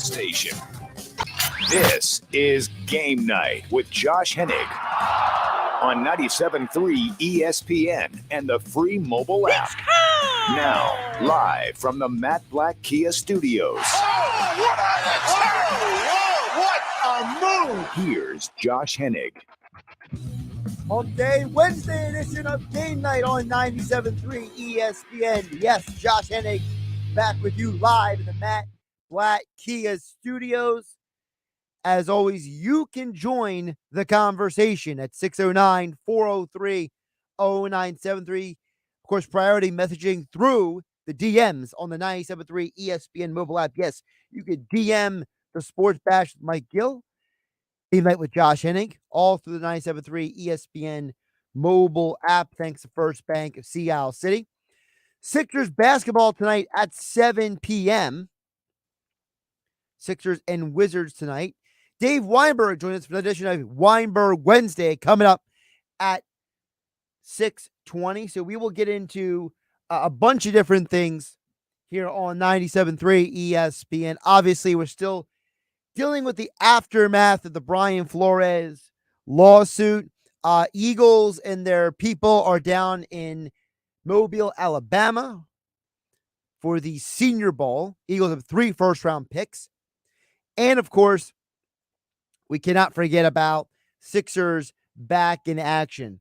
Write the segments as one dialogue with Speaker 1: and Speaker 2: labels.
Speaker 1: Station. This is Game Night with Josh Hennig on 97.3 ESPN and the free mobile app. Now, live from the Matt Black Kia Studios.
Speaker 2: What a move!
Speaker 1: Here's Josh Hennig.
Speaker 3: Hump Wednesday edition of Game Night on 97.3 ESPN. Yes, Josh Hennig back with you live in the Matt Black Kia Studios. As always, you can join the conversation at 609-403-0973. Of course, priority messaging through the DMs on the 97.3 ESPN mobile app. Yes, you could DM the Sports Bash with Mike Gill, Game Night with Josh Hennig, all through the 97.3 ESPN mobile app. Thanks to First Bank of Sea City. Sixers basketball tonight at 7 p.m. Sixers and Wizards tonight. Dave Weinberg joins us for the edition of Weinberg Wednesday coming up at 6:20. So we will get into a bunch of different things here on 97.3 ESPN. Obviously, we're still dealing with the aftermath of the Brian Flores lawsuit. Eagles and their people are down in Mobile, Alabama for the Senior Bowl. Eagles have 3 first-round picks. And, of course, we cannot forget about Sixers back in action.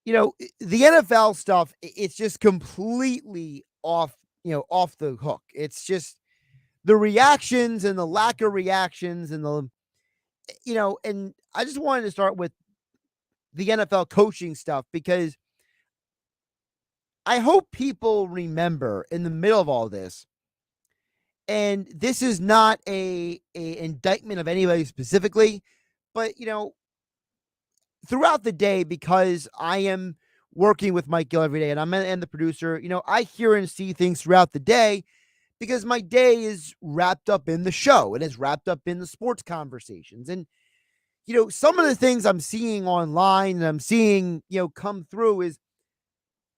Speaker 3: You know, the NFL stuff, it's just completely off the hook. It's just the reactions and the lack of reactions and and I just wanted to start with the NFL coaching stuff because I hope people remember in the middle of all this, and this is not a indictment of anybody specifically, but, throughout the day, because I am working with Mike Gill every day and the producer, I hear and see things throughout the day because my day is wrapped up in the show. It is wrapped up in the sports conversations. And, some of the things I'm seeing online and I'm seeing, come through is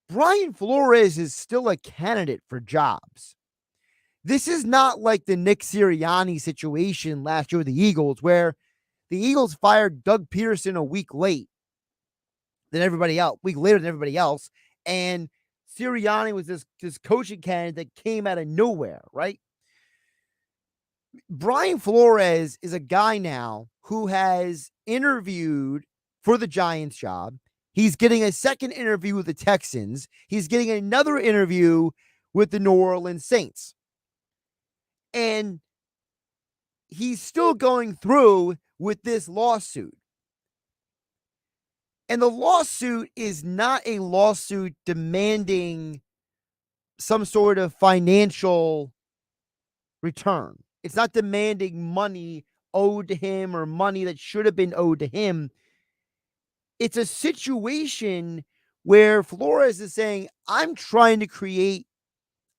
Speaker 3: Brian Flores is still a candidate for jobs. This is not like the Nick Sirianni situation last year with the Eagles, where the Eagles fired Doug Peterson a week later than everybody else. And Sirianni was this coaching candidate that came out of nowhere, right? Brian Flores is a guy now who has interviewed for the Giants job. He's getting a second interview with the Texans. He's getting another interview with the New Orleans Saints. And he's still going through with this lawsuit. And the lawsuit is not a lawsuit demanding some sort of financial return. It's not demanding money owed to him or money that should have been owed to him. It's a situation where Flores is saying, I'm trying to create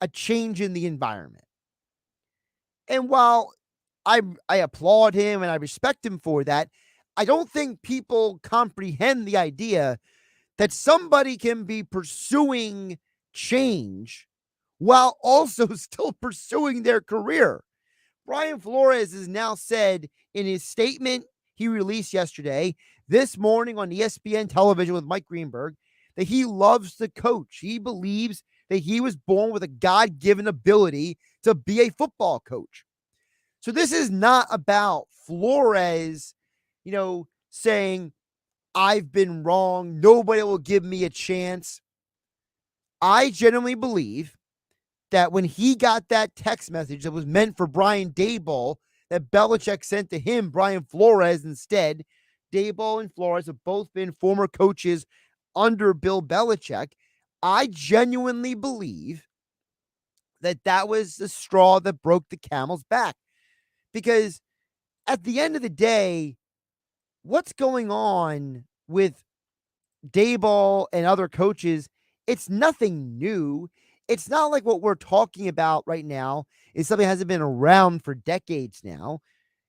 Speaker 3: a change in the environment. And while I applaud him and I respect him for that, I don't think people comprehend the idea that somebody can be pursuing change while also still pursuing their career. Brian Flores has now said in his statement he released yesterday, this morning on ESPN television with Mike Greenberg, that he loves to coach. He believes that he was born with a God-given ability to be a football coach. So this is not about Flores, saying, I've been wrong. Nobody will give me a chance. I genuinely believe that when he got that text message that was meant for Brian Daboll, that Belichick sent to him, Brian Flores instead, Daboll and Flores have both been former coaches under Bill Belichick. I genuinely believe that that was the straw that broke the camel's back. Because at the end of the day, what's going on with Daboll and other coaches, it's nothing new. It's not like what we're talking about right now is something that hasn't been around for decades now.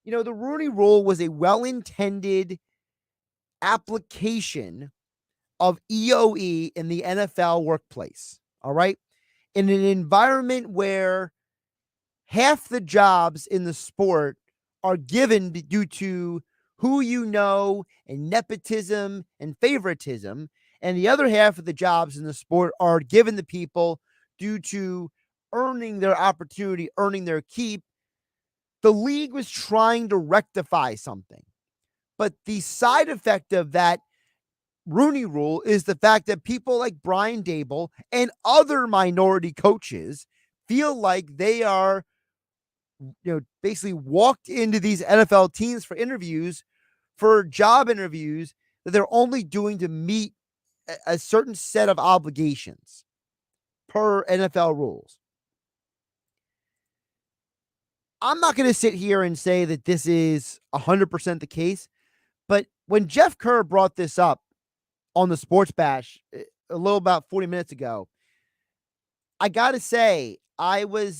Speaker 3: The Rooney Rule was a well-intended application of EOE in the NFL workplace, all right? In an environment where half the jobs in the sport are given due to who you know and nepotism and favoritism. And the other half of the jobs in the sport are given to people due to earning their opportunity, earning their keep. The league was trying to rectify something. But the side effect of that Rooney Rule is the fact that people like Brian Dable and other minority coaches feel like they are, basically walked into these NFL teams for job interviews that they're only doing to meet a certain set of obligations per NFL rules. I'm not going to sit here and say that this is 100% the case, but when Jeff Kerr brought this up on the Sports Bash a little about 40 minutes ago, I got to say I was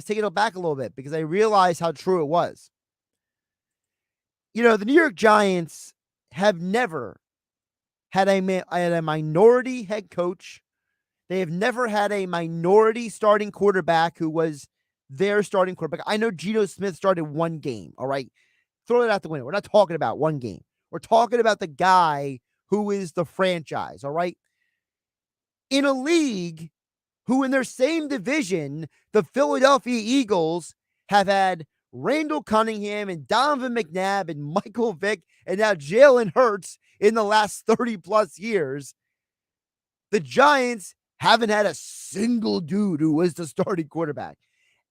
Speaker 3: taken aback a little bit because I realized how true it was. The New York Giants have never had a minority head coach. They have never had a minority starting quarterback who was their starting quarterback. I know Geno Smith started one game, all right? Throw it out the window. We're not talking about one game. We're talking about the guy who is the franchise, all right? In a league who in their same division, the Philadelphia Eagles have had Randall Cunningham and Donovan McNabb and Michael Vick and now Jalen Hurts in the last 30-plus years. The Giants haven't had a single dude who was the starting quarterback.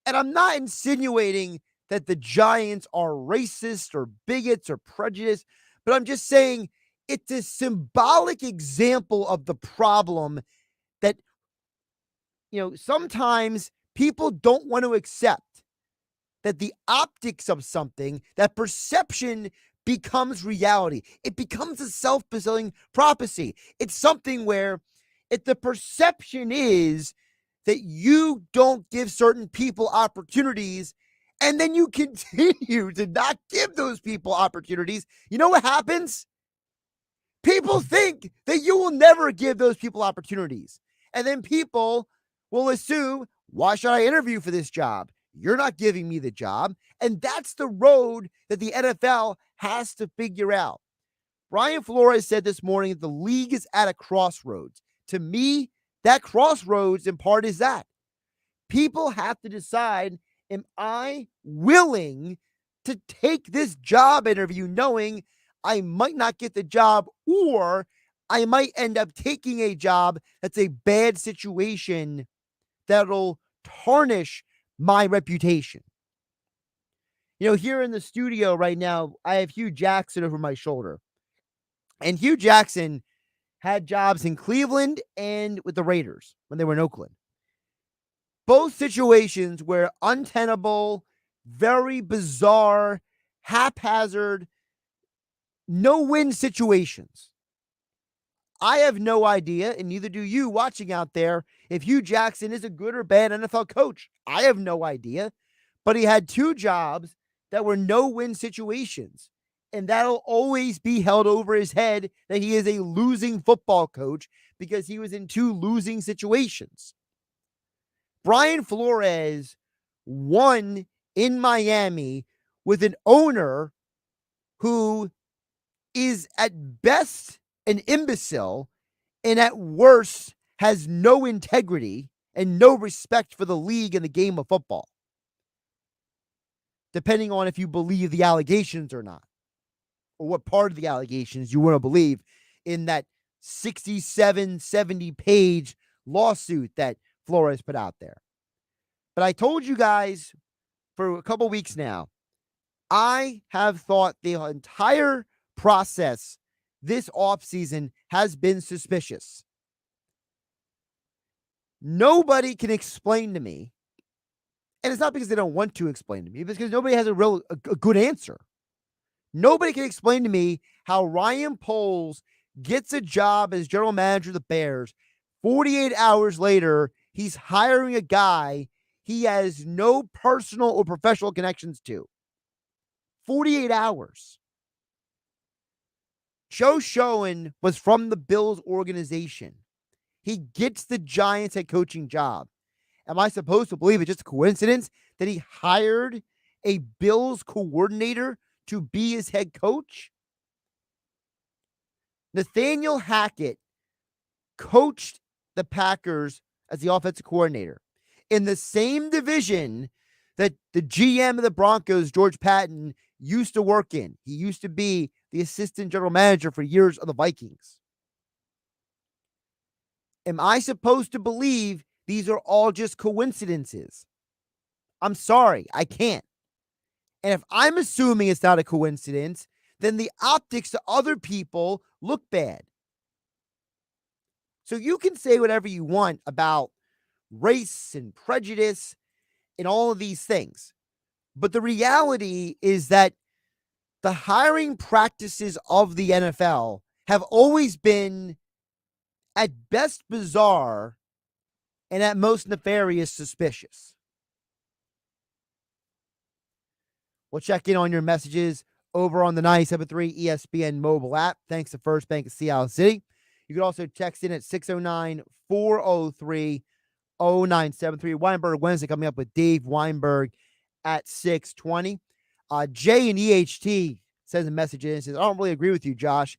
Speaker 3: And I'm not insinuating that the Giants are racist or bigots or prejudiced, but I'm just saying it's a symbolic example of the problem that, sometimes people don't want to accept that the optics of something, that perception becomes reality. It becomes a self-fulfilling prophecy. It's something where if the perception is that you don't give certain people opportunities and then you continue to not give those people opportunities, you know what happens? People think that you will never give those people opportunities. And then people will assume, why should I interview for this job? You're not giving me the job. And that's the road that the NFL has to figure out. Brian Flores said this morning that the league is at a crossroads. To me, that crossroads in part is that. People have to decide, am I willing to take this job interview knowing I might not get the job, or I might end up taking a job that's a bad situation that'll tarnish my reputation. Here in the studio right now, I have Hugh Jackson over my shoulder. And Hugh Jackson had jobs in Cleveland and with the Raiders when they were in Oakland. Both situations were untenable, very bizarre, haphazard, no-win situations. I have no idea, and neither do you watching out there, if Hugh Jackson is a good or bad NFL coach. I have no idea. But he had two jobs that were no-win situations. And that'll always be held over his head that he is a losing football coach because he was in two losing situations. Brian Flores won in Miami with an owner who is at best an imbecile and at worst has no integrity and no respect for the league and the game of football, depending on if you believe the allegations or not, or what part of the allegations you want to believe in that 67, 70-page lawsuit that Flores put out there. But I told you guys for a couple weeks now, I have thought the entire process this offseason has been suspicious. Nobody can explain to me, and it's not because they don't want to explain to me, but because nobody has a good answer. Nobody can explain to me how Ryan Poles gets a job as general manager of the Bears. 48 hours later, he's hiring a guy he has no personal or professional connections to. 48 hours. Joe Schoen was from the Bills organization. He gets the Giants head coaching job. Am I supposed to believe it's just a coincidence that he hired a Bills coordinator to be his head coach? Nathaniel Hackett coached the Packers as the offensive coordinator in the same division that the GM of the Broncos, George Patton, used to work in. He used to be the assistant general manager for years of the Vikings. Am I supposed to believe these are all just coincidences? I'm sorry, I can't. And if I'm assuming it's not a coincidence, then the optics to other people look bad. So you can say whatever you want about race and prejudice and all of these things. But the reality is that the hiring practices of the NFL have always been at best bizarre and at most nefarious suspicious. We'll check in on your messages over on the 97.3 ESPN mobile app. Thanks to First Bank of Seattle City. You can also text in at 609-403-0973. Weinberg Wednesday coming up with Dave Weinberg at 620. Jay in EHT sends a message in and says, I don't really agree with you, Josh.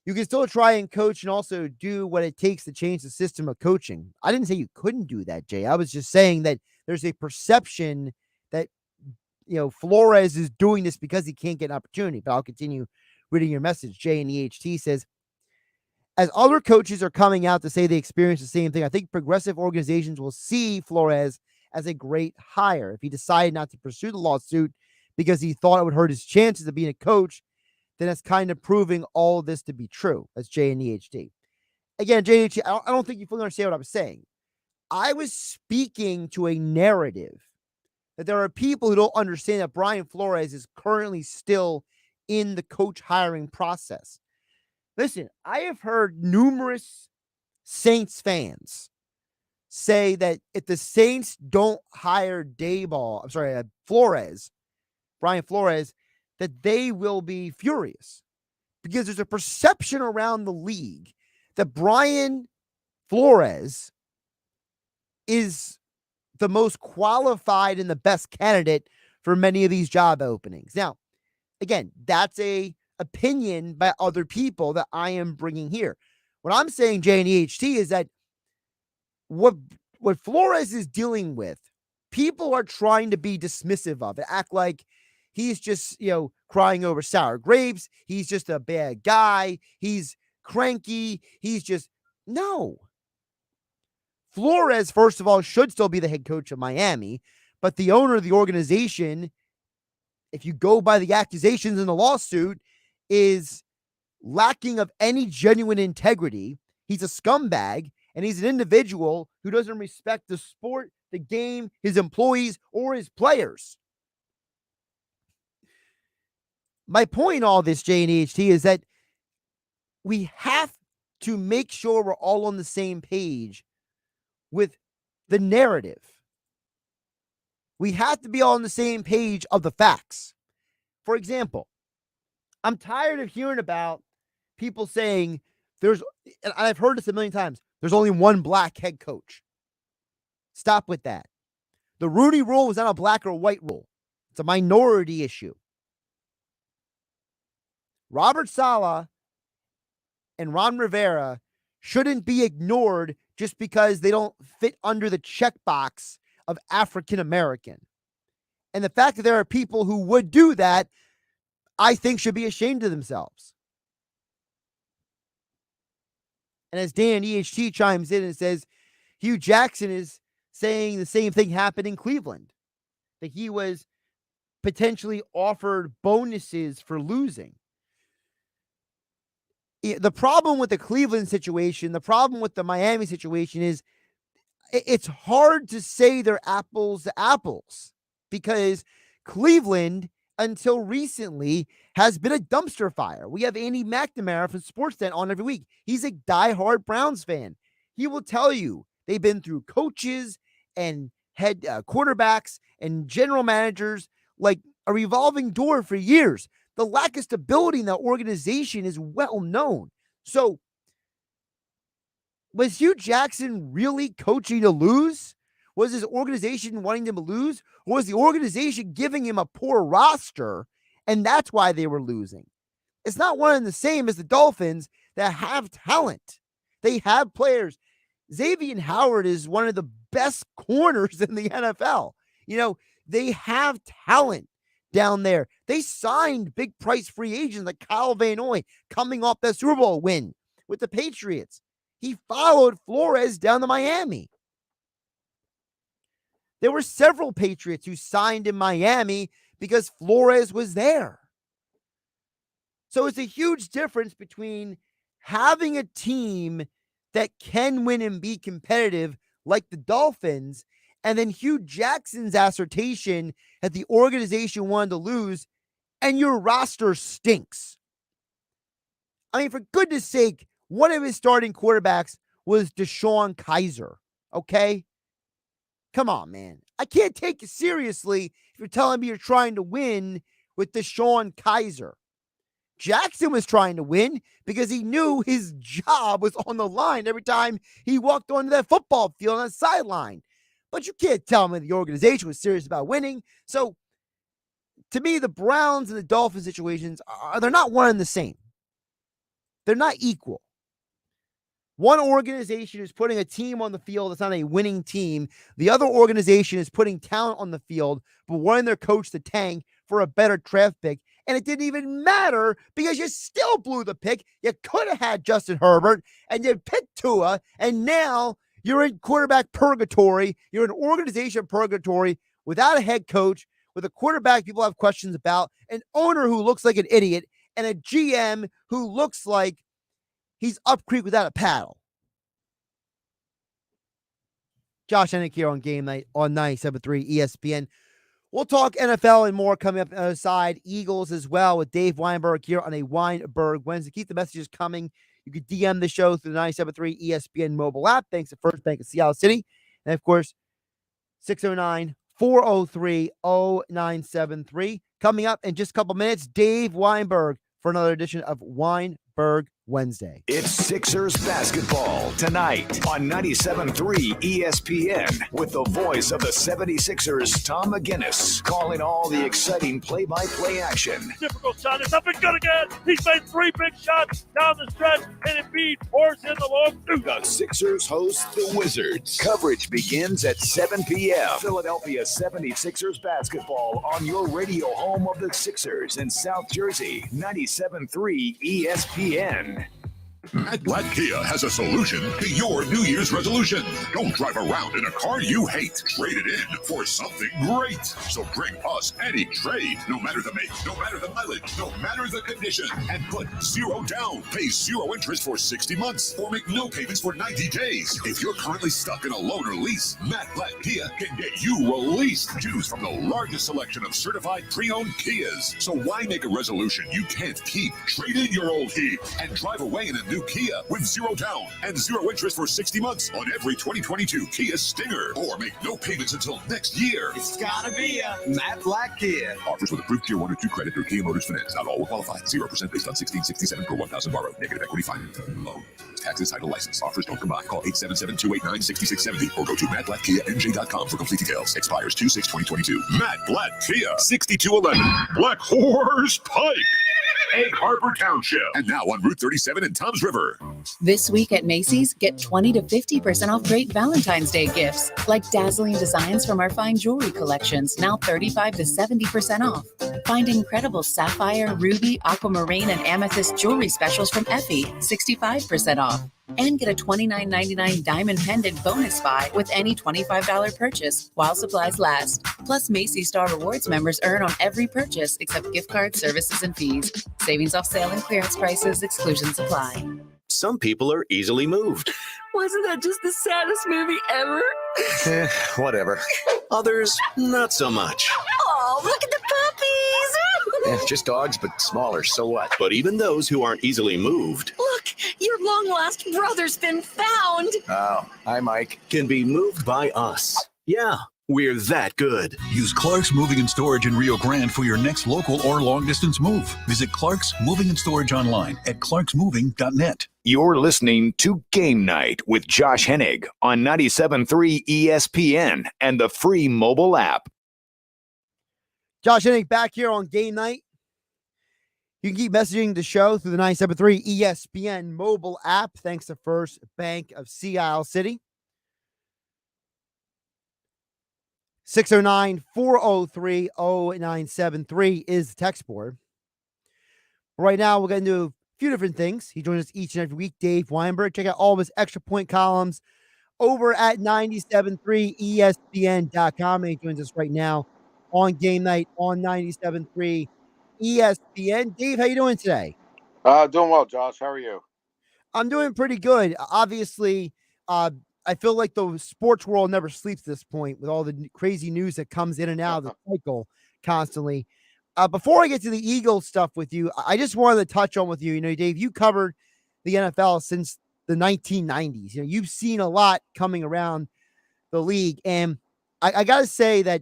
Speaker 3: You can still try and coach and also do what it takes to change the system of coaching. I didn't say you couldn't do that, Jay. I was just saying that there's a perception that, Flores is doing this because he can't get an opportunity. But I'll continue reading your message. Jay in EHT says, as other coaches are coming out to say they experience the same thing, I think progressive organizations will see Flores as a great hire. If he decided not to pursue the lawsuit because he thought it would hurt his chances of being a coach, then that's kind of proving all of this to be true. That's Jay and EHD. Again, JHD, I don't think you fully understand what I was saying. I was speaking to a narrative that there are people who don't understand that Brian Flores is currently still in the coach hiring process. Listen, I have heard numerous Saints fans say that if the Saints don't hire Brian Flores, that they will be furious because there's a perception around the league that Brian Flores is the most qualified and the best candidate for many of these job openings. Now, again, that's a opinion by other people that I am bringing here. What I'm saying, Jay and EHT, is that what Flores is dealing with, people are trying to be dismissive of it, act like he's just, crying over sour grapes. He's just a bad guy. He's cranky. No. Flores, first of all, should still be the head coach of Miami, but the owner of the organization, if you go by the accusations in the lawsuit, is lacking of any genuine integrity. He's a scumbag, and he's an individual who doesn't respect the sport, the game, his employees, or his players. My point in all this, J and HT, is that we have to make sure we're all on the same page with the narrative. We have to be all on the same page of the facts. For example, I'm tired of hearing about people saying and I've heard this a million times, there's only one black head coach. Stop with that. The Rooney Rule was not a black or white rule. It's a minority issue. Robert Saleh and Ron Rivera shouldn't be ignored just because they don't fit under the checkbox of African American. And the fact that there are people who would do that, I think should be ashamed of themselves. And as Dan EHT chimes in and says, Hugh Jackson is saying the same thing happened in Cleveland, that he was potentially offered bonuses for losing. The problem with the Cleveland situation, the problem with the Miami situation is it's hard to say they're apples to apples because Cleveland, until recently, has been a dumpster fire. We have Andy McNamara from Sportsnet on every week. He's a diehard Browns fan. He will tell you they've been through coaches and head quarterbacks and general managers like a revolving door for years. The lack of stability in that organization is well known. So, was Hugh Jackson really coaching to lose? Was his organization wanting them to lose? Or was the organization giving him a poor roster, and that's why they were losing? It's not one and the same as the Dolphins that have talent. They have players. Xavier Howard is one of the best corners in the NFL. They have talent down there. They signed big price free agents like Kyle Van Noy coming off that Super Bowl win with the Patriots. He followed Flores down to Miami. There were several Patriots who signed in Miami because Flores was there. So it's a huge difference between having a team that can win and be competitive like the Dolphins, and then Hugh Jackson's assertion that the organization wanted to lose and your roster stinks. I mean, for goodness sake, one of his starting quarterbacks was Deshaun Kaiser, okay? Come on, man. I can't take you seriously if you're telling me you're trying to win with Deshaun Kaiser. Jackson was trying to win because he knew his job was on the line every time he walked onto that football field on the sideline. But you can't tell me the organization was serious about winning. So, to me, the Browns and the Dolphins situations, they're not one and the same. They're not equal. One organization is putting a team on the field that's not a winning team. The other organization is putting talent on the field, but wanting their coach to tank for a better draft pick. And it didn't even matter because you still blew the pick. You could have had Justin Herbert, and you picked Tua, and now you're in quarterback purgatory. You're in organization purgatory without a head coach, with a quarterback people have questions about, an owner who looks like an idiot, and a GM who looks like he's up creek without a paddle. Josh Hennig here on Game Night on 97.3 ESPN. We'll talk NFL and more coming up on the other side. Eagles as well with Dave Weinberg here on a Weinberg Wednesday. Keep the messages coming. You can DM the show through the 97.3 ESPN mobile app. Thanks to First Bank of Seattle City. And, of course, 609-403-0973. Coming up in just a couple minutes, Dave Weinberg for another edition of Weinberg Wednesday.
Speaker 1: It's Sixers basketball tonight on 97.3 ESPN with the voice of the 76ers, Tom McGinnis, calling all the exciting play-by-play action.
Speaker 4: Difficult shot. It's up and good again. He's made 3 big shots down the stretch, and Embiid pours in the long two.
Speaker 1: The Sixers host the Wizards. Coverage begins at 7 p.m. Philadelphia 76ers basketball on your radio home of the Sixers in South Jersey, 97.3 ESPN.
Speaker 5: Matt Blatt Kia has a solution to your New Year's resolution. Don't drive around in a car you hate. Trade it in for something great. So bring us any trade, no matter the make, no matter the mileage, no matter the condition, and put 0 down. Pay 0 interest for 60 months or make no payments for 90 days. If you're currently stuck in a loan or lease, Matt Blatt Kia can get you released. Choose from the largest selection of certified pre-owned Kias. So why make a resolution you can't keep? Trade in your old Heat and drive away in a new Kia with 0 down and 0 interest for 60 months on every 2022 Kia Stinger, or make no payments until next year.
Speaker 2: It's gotta be a Matt Blatt Kia.
Speaker 5: Offers with approved Tier 1 or 2 credit through Kia Motors Finance. Not all will qualify. 0% based on 1667 per 1,000 borrowed. Negative equity finance. Loan. Taxes, title, license. Offers don't combine. Call 877-289-6670 or go to mattblattkianj.com for complete details. Expires 2/6/2022. Matt Blatt Kia. 6211 Black Horse Pike, Egg Harbor Township, and now on Route 37 in Toms River.
Speaker 6: This week at Macy's, get 20 to 50% off great Valentine's Day gifts, like dazzling designs from our fine jewelry collections, now 35 to 70% off. Find incredible sapphire, ruby, aquamarine, and amethyst jewelry specials from Effie, 65% off. And get a $29.99 diamond pendant bonus buy with any $25 purchase while supplies last. Plus, Macy's Star Rewards members earn on every purchase except gift cards, services, and fees. Savings off sale and clearance prices. Exclusions apply.
Speaker 7: Some people are easily moved.
Speaker 8: Wasn't that just the saddest movie ever?
Speaker 7: Whatever. Others, not so much.
Speaker 8: Oh, look at the puppies!
Speaker 7: Just dogs, but smaller, so what? But even those who aren't easily moved.
Speaker 8: Look, your long-lost brother's been found!
Speaker 7: Oh, hi, Mike. Can be moved by us. Yeah,
Speaker 5: We're that good.
Speaker 9: Use Clark's Moving and Storage in Rio Grande for your next local or long-distance move. Visit Clark's Moving and Storage online at clarksmoving.net.
Speaker 1: You're listening to Game Night with Josh Hennig on 97.3 ESPN and the free mobile app.
Speaker 3: Josh Hennig back here on Game Night. You can keep messaging the show through the 97.3 ESPN mobile app. Thanks to First Bank of Sea Isle City. 609-403-0973 is the text board. Right now, we're going to do a few different things. He joins us each and every week, Dave Weinberg. Check out all of his extra point columns over at 973ESPN.com. And he joins us right now on Game Night on 97.3 ESPN. Dave, how you doing today?
Speaker 10: Doing well, Josh. How are you?
Speaker 3: I'm doing pretty good. Obviously, I feel like the sports world never sleeps at this point with all the crazy news that comes in and out of the cycle constantly. Before I get to the Eagles stuff with you, I just wanted to touch on with you. You know, Dave, you covered the NFL since the 1990s. You know, you've seen a lot coming around the league. And I got to say that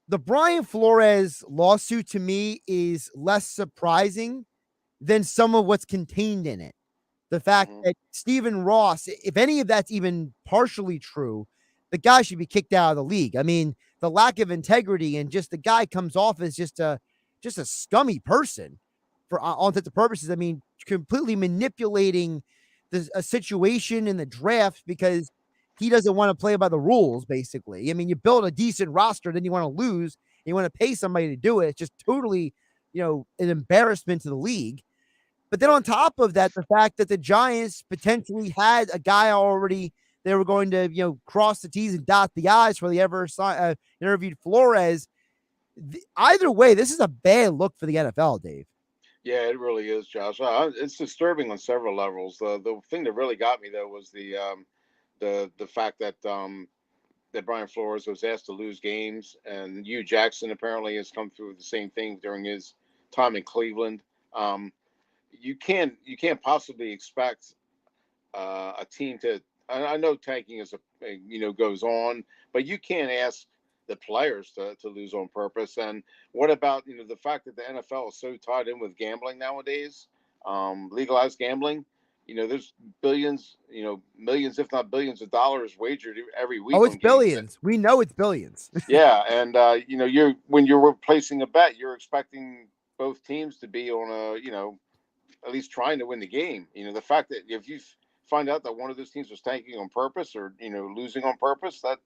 Speaker 3: the Brian Flores lawsuit to me is less surprising than some of what's contained in it. The fact that Stephen Ross, if any of that's even partially true, the guy should be kicked out of the league. I mean, the lack of integrity and just the guy comes off as just a scummy person for all intents and purposes. I mean, completely manipulating a situation in the draft because he doesn't want to play by the rules, basically. I mean, you build a decent roster, then you want to lose, and you want to pay somebody to do it. It's just totally, an embarrassment to the league. But then on top of that, the fact that the Giants potentially had a guy already, they were going to, cross the T's and dot the I's before they ever interviewed Flores. Either way, this is a bad look for the NFL, Dave.
Speaker 10: Yeah, it really is, Josh. It's disturbing on several levels. The thing that really got me, though, was the fact that that Brian Flores was asked to lose games, and Hugh Jackson apparently has come through the same thing during his time in Cleveland. You can't possibly expect a team to. I know tanking goes on, but you can't ask the players to lose on purpose. And what about the fact that the NFL is so tied in with gambling nowadays, legalized gambling? There's billions, millions, if not billions of dollars wagered every week.
Speaker 3: Oh, it's billions. We know it's billions.
Speaker 10: Yeah, and when you're replacing a bet, you're expecting both teams to be on a at least trying to win the game. The fact that if you find out that one of those teams was tanking on purpose or losing on purpose, that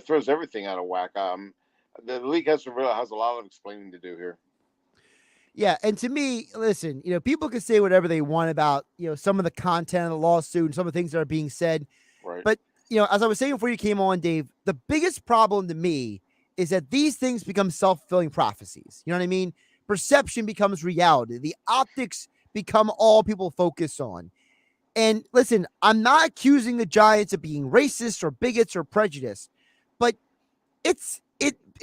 Speaker 10: throws everything out of whack. The league has a lot of explaining to do here.
Speaker 3: Yeah, and to me, listen, people can say whatever they want about some of the content of the lawsuit and some of the things that are being said.
Speaker 10: Right.
Speaker 3: But as I was saying before you came on, Dave, the biggest problem to me is that these things become self-fulfilling prophecies. You know what I mean? Perception becomes reality. The optics become all people focus on. And listen, I'm not accusing the Giants of being racist or bigots or prejudiced, but it's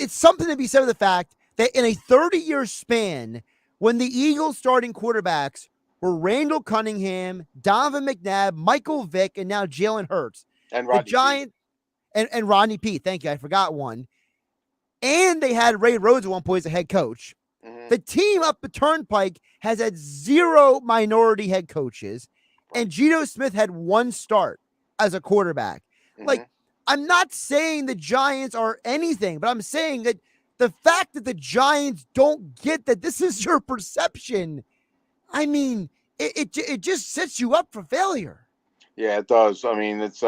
Speaker 3: something to be said of the fact that in a 30-year span, when the Eagles starting quarterbacks were Randall Cunningham, Donovan McNabb, Michael Vick, and now Jalen Hurts,
Speaker 10: and
Speaker 3: the Giants and Rodney Peete, thank you, I forgot one, and they had Ray Rhodes at one point as a head coach. The team up the turnpike has had 0 minority head coaches, and Geno Smith had 1 start as a quarterback. Like, I'm not saying the Giants are anything, but I'm saying that the fact that the Giants don't get that this is your perception, I mean, it just sets you up for failure.
Speaker 10: Yeah, it does. I mean, it's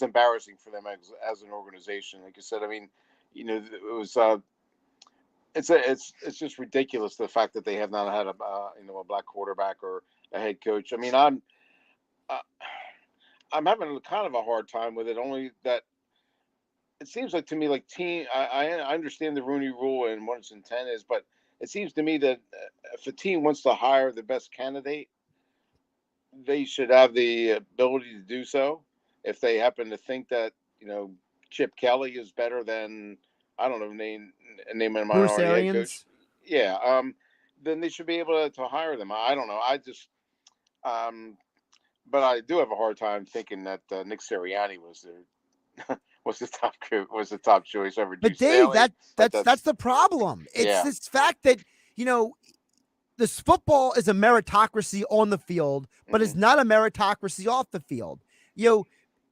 Speaker 10: embarrassing for them as an organization. Like you said, I mean, it was. It's just ridiculous, the fact that they have not had a black quarterback or a head coach. I mean, I'm having kind of a hard time with it. Only that it seems like to me like team. I understand the Rooney Rule and what its intent is, but it seems to me that if a team wants to hire the best candidate, they should have the ability to do so. If they happen to think that Chip Kelly is better than, I don't know, name a minority head coach. Yeah, then they should be able to hire them. I don't know. I just, but I do have a hard time thinking that Nick Sirianni was was the top choice over
Speaker 3: But
Speaker 10: Deuce
Speaker 3: Dave,
Speaker 10: Staley.
Speaker 3: that's the problem. It's this fact that, this football is a meritocracy on the field, but it's not a meritocracy off the field.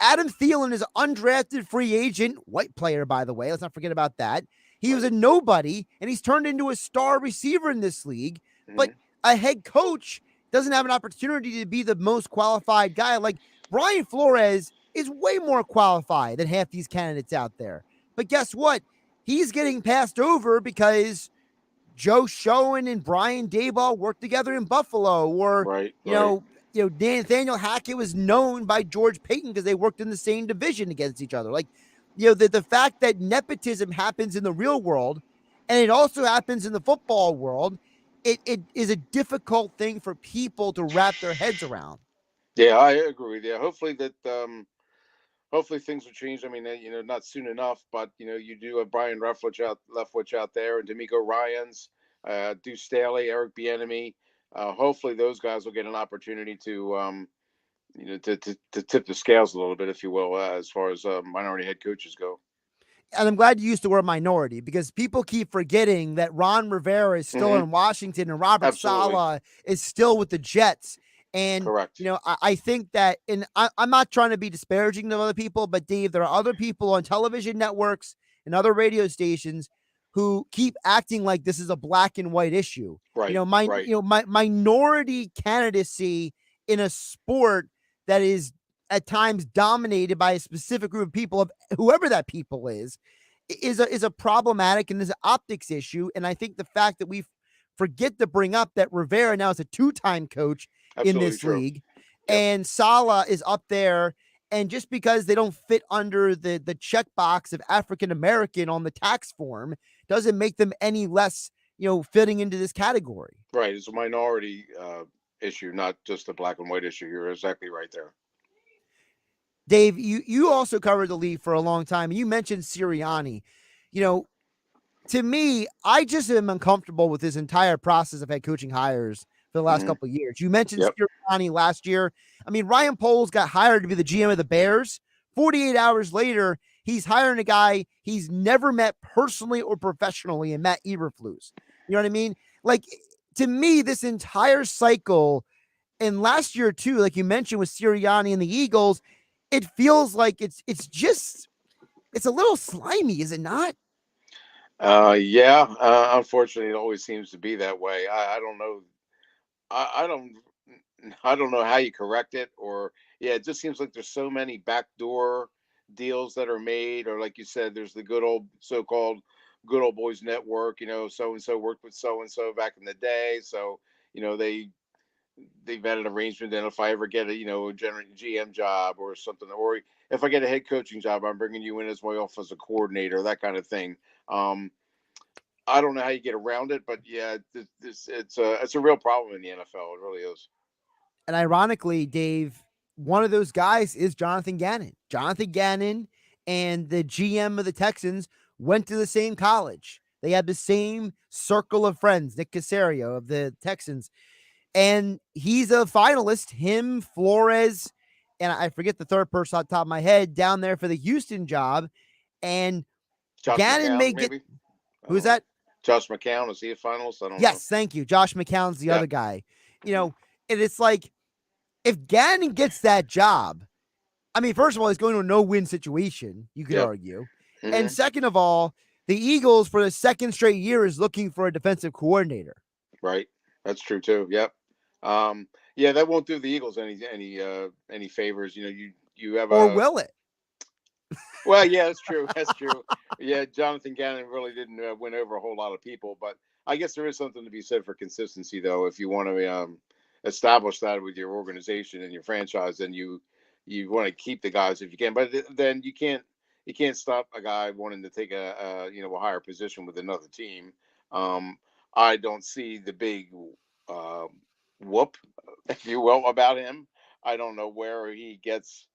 Speaker 3: Adam Thielen is an undrafted free agent, white player, by the way. Let's not forget about that. He was a nobody, and he's turned into a star receiver in this league. But a head coach doesn't have an opportunity to be the most qualified guy. Like Brian Flores is way more qualified than half these candidates out there. But guess what? He's getting passed over because Joe Schoen and Brian Daboll worked together in Buffalo, or Nathaniel Hackett was known by George Payton because they worked in the same division against each other. Like, the fact that nepotism happens in the real world and it also happens in the football world, it is a difficult thing for people to wrap their heads around.
Speaker 10: Yeah, I agree with you. Hopefully things will change. I mean, not soon enough, but you do have Brian Leftwich out there, and D'Amico Ryans, Deuce Staley, Eric Bieniemy. Hopefully those guys will get an opportunity to tip the scales a little bit, if you will, as far as minority head coaches go.
Speaker 3: And I'm glad you used the word minority, because people keep forgetting that Ron Rivera is still in Washington and Robert Saleh is still with the Jets. And,
Speaker 10: correct.
Speaker 3: I think that, and I'm not trying to be disparaging to other people, but Dave, there are other people on television networks and other radio stations who keep acting like this is a black and white issue.
Speaker 10: Right.
Speaker 3: My minority candidacy in a sport that is at times dominated by a specific group of people, of whoever that people is a problematic, and is an optics issue. And I think the fact that we forget to bring up that Rivera now is a 2-time coach in this league, and Saleh is up there, and just because they don't fit under the checkbox of African American on the tax form doesn't make them any less fitting into this category.
Speaker 10: Right, it's a minority issue, not just a black and white issue. You're exactly right there.
Speaker 3: Dave, you also covered the league for a long time. You mentioned Sirianni. To me, I just am uncomfortable with his entire process of head coaching hires for the last couple of years. You mentioned Sirianni last year. I mean, Ryan Poles got hired to be the GM of the Bears. 48 hours later, he's hiring a guy he's never met personally or professionally in Matt Eberflus. You know what I mean? Like, to me, this entire cycle, and last year too, like you mentioned with Sirianni and the Eagles, it feels like it's a little slimy, is it not?
Speaker 10: Unfortunately, it always seems to be that way. I don't know. I don't know how you correct it, or it just seems like there's so many backdoor deals that are made, or like you said, there's the so-called good old boys network. So and so worked with so and so back in the day, so they've had an arrangement. And if I ever get a general GM job or something, or if I get a head coaching job, I'm bringing you in as my offensive coordinator, that kind of thing. I don't know how you get around it, but it's a real problem in the NFL. It really is.
Speaker 3: And ironically, Dave, one of those guys is Jonathan Gannon. Jonathan Gannon and the GM of the Texans went to the same college. They had the same circle of friends, Nick Caserio of the Texans. And he's a finalist, him, Flores, and I forget the third person on top of my head, down there for the Houston job. And
Speaker 10: Josh
Speaker 3: Gannon
Speaker 10: McCown,
Speaker 3: may
Speaker 10: maybe?
Speaker 3: get... Who's that?
Speaker 10: Josh McCown, is he a finalist? I don't know.
Speaker 3: Yes, thank you. Josh McCown's the other guy. And it's like, if Gannon gets that job, I mean, first of all, he's going to a no-win situation, you could argue. And second of all, the Eagles, for the second straight year, is looking for a defensive coordinator.
Speaker 10: Right. That's true, too. Yep. That won't do the Eagles any favors. You have
Speaker 3: will it?
Speaker 10: Well, yeah, that's true. That's true. Yeah, Jonathan Gannon really didn't win over a whole lot of people, but I guess there is something to be said for consistency, though. If you want to establish that with your organization and your franchise, then you want to keep the guys if you can. But then you can't stop a guy wanting to take a higher position with another team. I don't see the big whoop, if you will, about him. I don't know where he gets.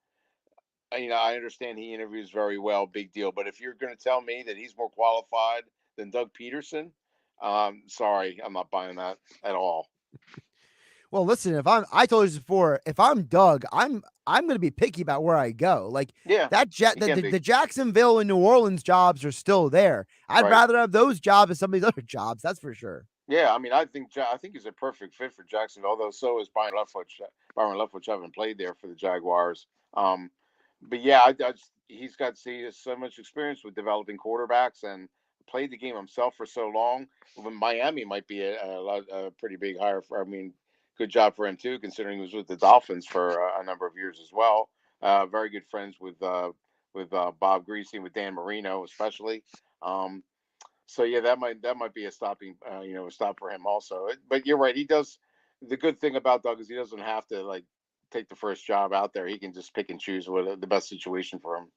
Speaker 10: I understand he interviews very well, big deal. But if you're going to tell me that he's more qualified than Doug Peterson, sorry, I'm not buying that at all.
Speaker 3: Well, listen, I told you this before, if I'm Doug, I'm I'm going to be picky about where I go. Like
Speaker 10: Yeah,
Speaker 3: the Jacksonville and New Orleans jobs are still there. I'd
Speaker 10: Right.
Speaker 3: rather have those jobs than some of these other jobs. That's for sure.
Speaker 10: Yeah, I mean, I think he's a perfect fit for Jacksonville. Although so is Byron Leftwich. Byron Leftwich haven't played there for the Jaguars. But yeah, he's got so much experience with developing quarterbacks and played the game himself for so long. Well, Miami might be a pretty big hire for. I mean, good job for him too, considering he was with the Dolphins for a number of years as well. Very good friends with Bob Greasy and with Dan Marino, especially. So yeah, that might be a a stop for him also. But you're right. He does. The good thing about Doug is he doesn't have to like take the first job out there. He can just pick and choose what the best situation for him.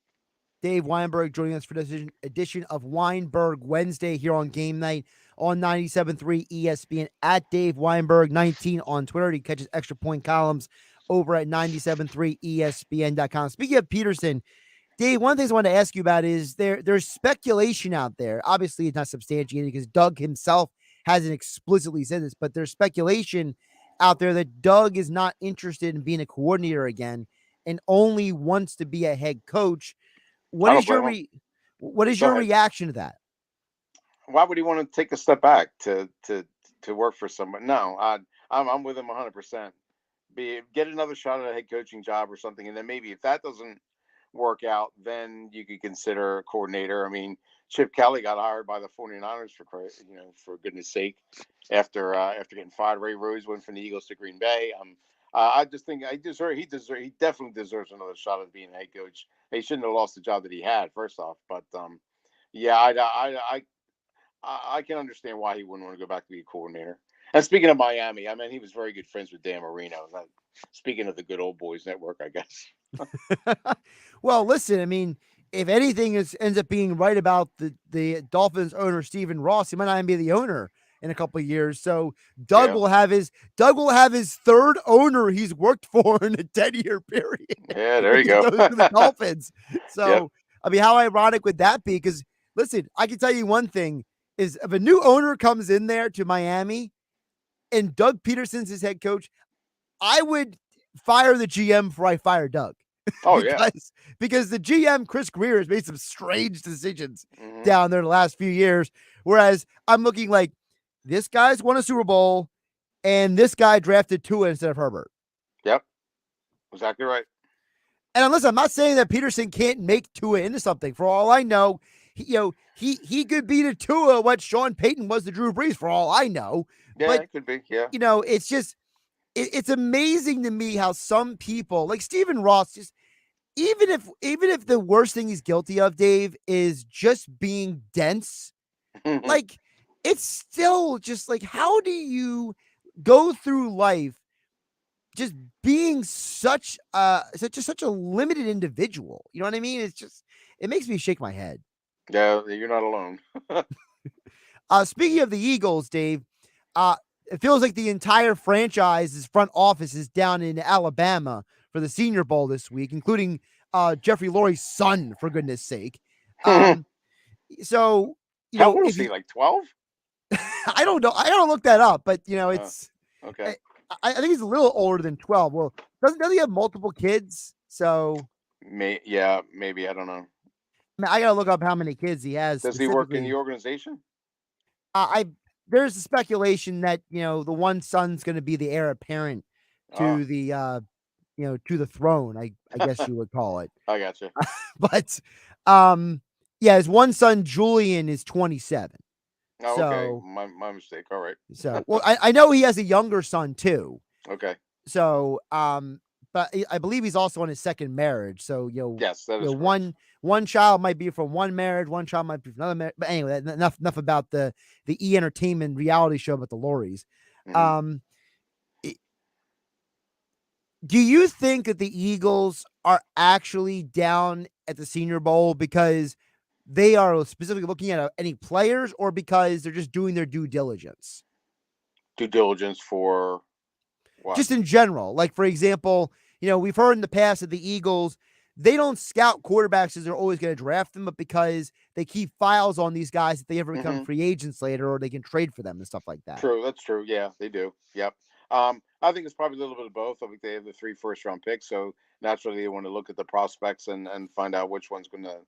Speaker 3: Dave Weinberg joining us for this edition of Weinberg Wednesday here on Game Night on 97.3 ESPN at Dave Weinberg 19 on Twitter. He catches Extra Point columns over at 97.3 ESPN.com. Speaking of Peterson, Dave, one of the things I want to ask you about is there's speculation out there. Obviously, it's not substantiated because Doug himself hasn't explicitly said this, but there's speculation out there that Doug is not interested in being a coordinator again and only wants to be a head coach. What is your reaction to that?
Speaker 10: Why would he want to take a step back to work for someone? No, I'm with him 100%. Get another shot at a head coaching job or something, and then maybe if that doesn't work out, then you could consider a coordinator. I mean, Chip Kelly got hired by the 49ers for goodness sake, after getting fired. Ray Rose went from the Eagles to Green Bay. I just think he definitely deserves another shot at being a head coach. He shouldn't have lost the job that he had, first off. But yeah, I can understand why he wouldn't want to go back to be a coordinator. And speaking of Miami, I mean, he was very good friends with Dan Marino. Speaking of the good old boys network, I guess.
Speaker 3: Well, listen, I mean, if anything ends up being right about the Dolphins owner, Stephen Ross, he might not even be the owner in a couple of years. So Doug will have his third owner he's worked for in a 10-year period.
Speaker 10: Yeah, there you go.
Speaker 3: Those are the Dolphins. So,
Speaker 10: Yep.
Speaker 3: I mean, how ironic would that be? Because listen, I can tell you one thing is if a new owner comes in there to Miami and Doug Peterson's his head coach, I would fire the GM before I fire Doug.
Speaker 10: Oh,
Speaker 3: because the GM, Chris Greer, has made some strange decisions
Speaker 10: Mhm.
Speaker 3: down there the last few years. Whereas I'm looking like this guy's won a Super Bowl and this guy drafted Tua instead of Herbert.
Speaker 10: Yep. Exactly right.
Speaker 3: And listen, I'm not saying that Peterson can't make Tua into something. For all I know, he could be to Tua what Sean Payton was to Drew Brees, for all I know.
Speaker 10: Yeah,
Speaker 3: But,
Speaker 10: it could be. Yeah.
Speaker 3: It's just, it's amazing to me how some people like Stephen Ross, just even if the worst thing he's guilty of, Dave, is just being dense, like it's still just like, how do you go through life just being such a limited individual? You know what I mean? It makes me shake my head.
Speaker 10: Yeah, you're not alone.
Speaker 3: Speaking of the Eagles, Dave, it feels like the entire franchise's front office is down in Alabama for the Senior Bowl this week, including Jeffrey Lurie's son, for goodness sake. So,
Speaker 10: how old is he? Like 12?
Speaker 3: I don't know. I gotta look that up, but it's
Speaker 10: okay.
Speaker 3: I think he's a little older than 12. Well, doesn't he have multiple kids? So
Speaker 10: Maybe I don't know.
Speaker 3: I gotta look up how many kids he has.
Speaker 10: Does he work in the organization?
Speaker 3: There's a speculation that the one son's going to be the heir apparent to the to the throne. I guess you would call it.
Speaker 10: I gotcha.
Speaker 3: But his one son Julian is 27.
Speaker 10: Oh,
Speaker 3: so,
Speaker 10: okay. My mistake. All right.
Speaker 3: So I know he has a younger son too.
Speaker 10: Okay.
Speaker 3: So but I believe he's also on his second marriage. So
Speaker 10: yes, that is
Speaker 3: one child might be from one marriage, one child might be from another marriage. But anyway, enough about the entertainment reality show about the Lauries.
Speaker 10: Mm-hmm.
Speaker 3: Do you think that the Eagles are actually down at the Senior Bowl because they are specifically looking at any players, or because they're just doing their due diligence?
Speaker 10: Due diligence for what?
Speaker 3: Just in general. Like, for example, we've heard in the past that the Eagles, they don't scout quarterbacks as they're always going to draft them, but because they keep files on these guys if they ever become free agents later, or they can trade for them and stuff like that.
Speaker 10: True. That's true. Yeah, they do. Yep. I think it's probably a little bit of both. I think they have the 3 first-round picks, so naturally they want to look at the prospects and find out which one's going to,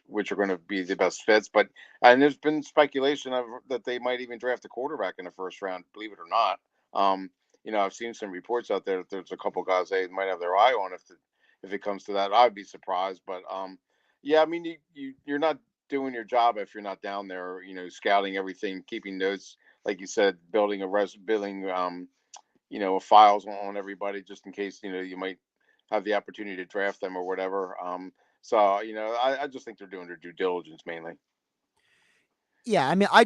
Speaker 10: which are going to be the best fits. But and there's been speculation that they might even draft a quarterback in the first round. Believe it or not, I've seen some reports out there that there's a couple guys they might have their eye on if it comes to that. I'd be surprised, but yeah, I mean you're not doing your job if you're not down there, scouting everything, keeping notes, like you said, building files on everybody just in case you might have the opportunity to draft them or whatever. So I just think they're doing their due diligence mainly.
Speaker 3: Yeah, I mean, I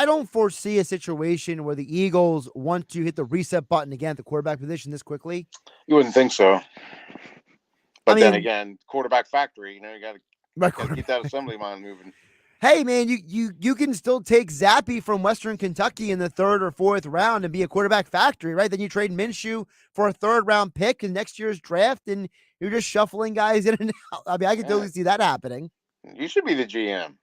Speaker 3: don't foresee a situation where the Eagles want to hit the reset button again at the quarterback position this quickly.
Speaker 10: You wouldn't think so, but
Speaker 3: I
Speaker 10: then
Speaker 3: mean,
Speaker 10: again, quarterback factory. You got to keep that assembly line moving.
Speaker 3: Hey man, you can still take Zappy from Western Kentucky in the 3rd or 4th round and be a quarterback factory, right? Then you trade Minshew for a 3rd round pick in next year's draft, and you're just shuffling guys in and out. I mean, I can totally see that happening.
Speaker 10: You should be the GM.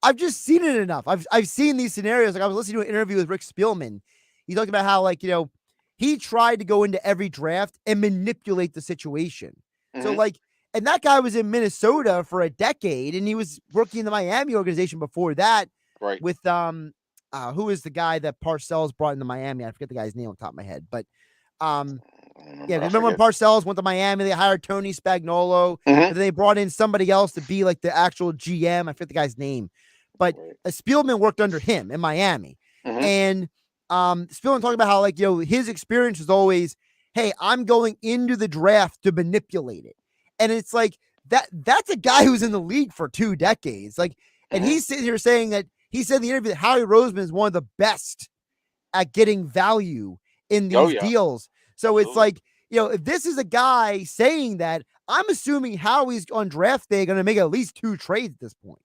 Speaker 3: I've just seen it enough. I've seen these scenarios. Like I was listening to an interview with Rick Spielman. He talked about how he tried to go into every draft and manipulate the situation. Mm-hmm. So and that guy was in Minnesota for a decade, and he was working in the Miami organization before that.
Speaker 10: Right.
Speaker 3: With who is the guy that Parcells brought into Miami? I forget the guy's name on top of my head, but remember when Parcells went to Miami? They hired Tony Spagnuolo, but then they brought in somebody else to be like the actual GM. I forget the guy's name, but Spielman worked under him in Miami, and Spielman talking about how his experience was always, hey, I'm going into the draft to manipulate it. And it's like that's a guy who's in the league for 2 decades. And he's sitting here saying that he said in the interview that Howie Roseman is one of the best at getting value in these deals. So it's if this is a guy saying that, I'm assuming Howie's on draft day going to make at least 2 trades at this point.